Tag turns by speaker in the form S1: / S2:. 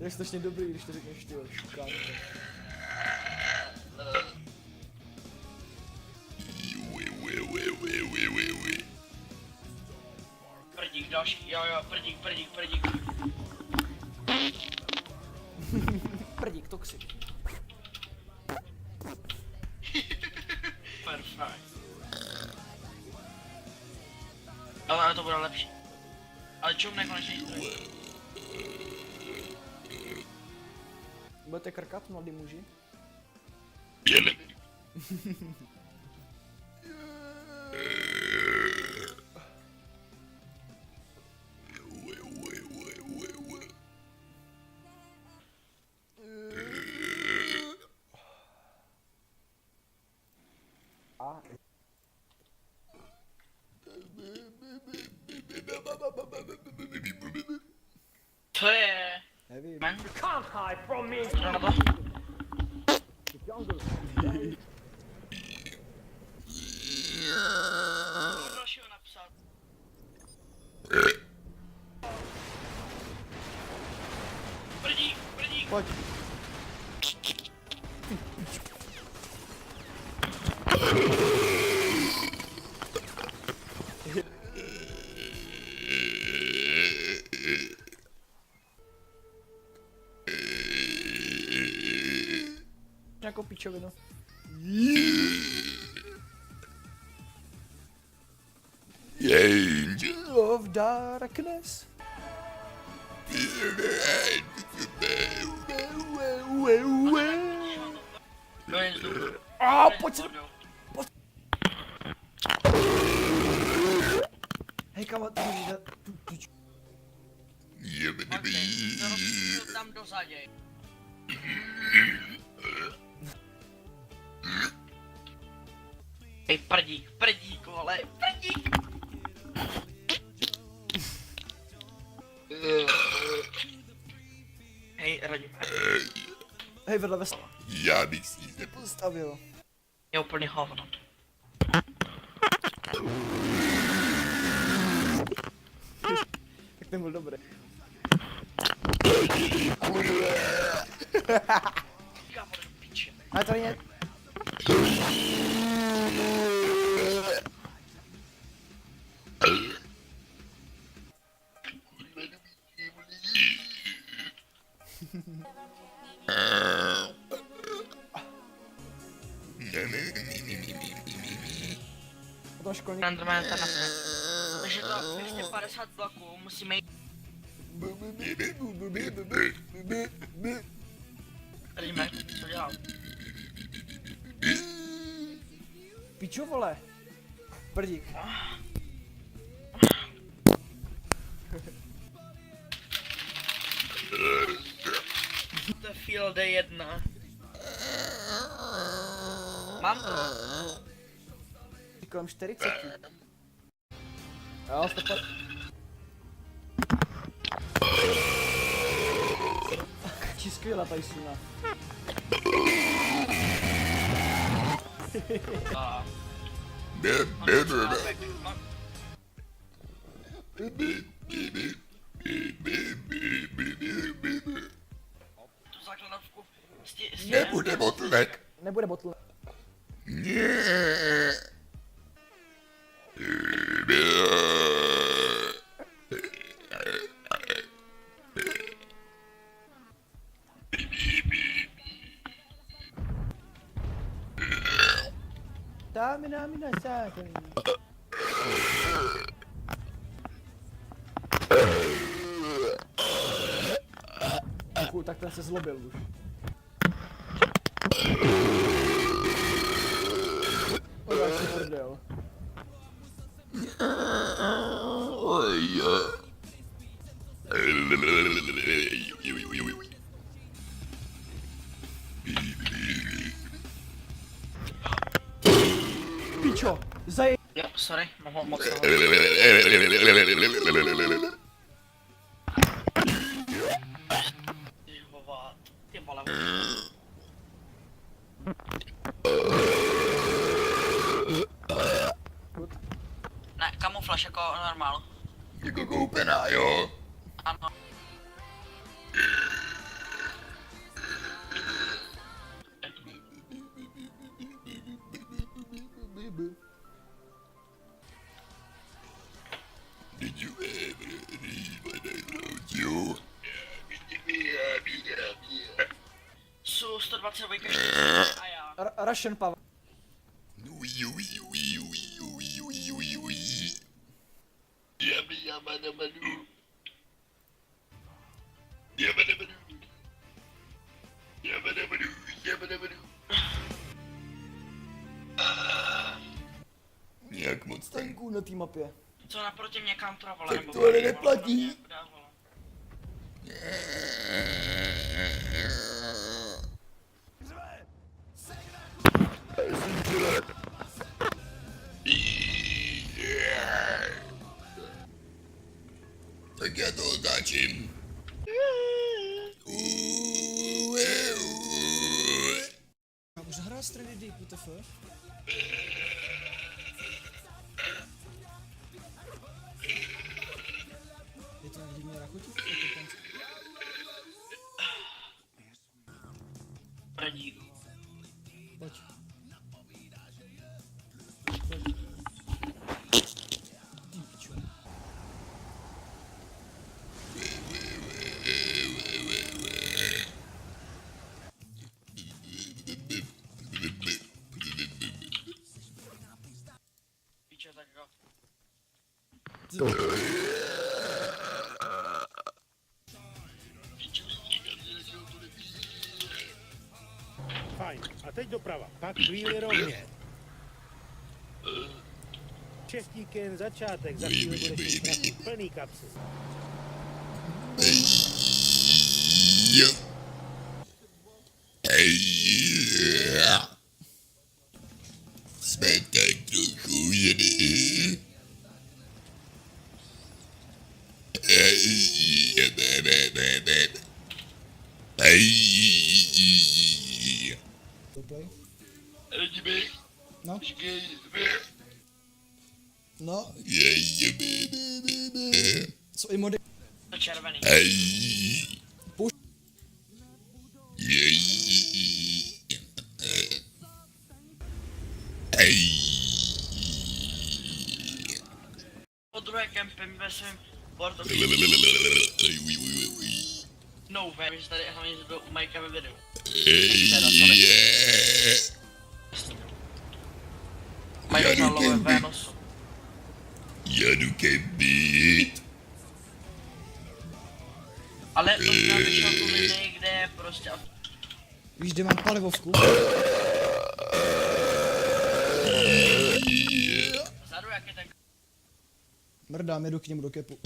S1: je strašně dobrý, když to řekneš ty šukánko.
S2: Prdík další, jo, prdík.
S1: Prdík, toxic.
S2: Perfekt. Ale to bude lepší. Ale čum nekonečný stroj.
S1: Budete krkat, mladý muži?
S2: Co je?
S1: Nevím.
S2: Man?
S3: Can't hide from me.
S2: Jdu na to? Co dalšího napsat? Prdík.
S1: Pojď. Nějakou pičovinu. Angel of Darkness.
S2: No jen jdu.
S1: Pojď se. Hej, kamo, ty můžeš dát tu piču.
S2: Okej, tam dozadě. Hej, prdík, vole, prdík! Hej, Radim.
S1: Hej, vedle vesla.
S4: Já bych si ji
S1: Nepostavil.
S2: Je úplně hovno.
S1: Tak ten byl dobrý.
S2: Kámo, do piče.
S1: Ale tady ně... Potom školní...
S2: Enderman tam nasne. Takže to 250 bloků musíme jít. Radíme, co dělám?
S1: Pičo, vole. Prdík.
S2: To je Field 1. Mám to.
S1: Kolem 40. Jo, stop. Či skvělá tady suna.
S2: A... Tu základovku.
S4: Nebude botlek.
S1: Nebude bottle. Dámy, sáky. Tak ten se zlobil už. Jak si prdel. Pičo,
S2: Jo, sorry, mohl moc toho. Ty vole. Ne, kamuflaž jako normál.
S4: Jako koupená, jo?
S2: Ano. 122 a já.
S1: Russian Pavel.
S4: Ui, ui, ui, ui, ui, ui, ui, ui. Yabba yabba dabba doo. Yabba dabba doo. Yabba dabba doo, yabba dabba doo. Jak moc ten...
S1: Tanků na té mapě.
S2: Co naproti mě kantrovala,
S4: Tak
S2: nebo
S4: to ale
S2: volala,
S4: neplatí.
S2: mě udávala.
S4: Tak já to otáčím.
S1: A už hrál strany D, WTF? Je to nějak divně rachotit?
S2: Radíku.
S1: Pojď. Ty pičo.
S2: Piče, tak jo.
S3: Fajn. A teď doprava. Pak chvíli rovně. Čestík jen začátek. Za chvíli budeš mít prachy plný kapsy.
S4: Jo. Jsme tak trochu jedy.
S1: Play.
S2: Radíbek,
S1: No,
S2: počkej,
S1: no,
S4: Yeah.
S1: co i mody.
S2: to červený.
S1: Puš.
S2: Po druhé kempem ve svém bordu. No way, že tady hlavně byl u Majka ve videu. Majka na lové Vénosu.
S4: Já jdu kempit.
S2: Ale to už nám vyšlo tu lidi, kde je prostě...
S1: Víš, kde mám palivovku?
S2: Vzadu jak je ten...
S1: Mrdám, jedu k němu do kepu.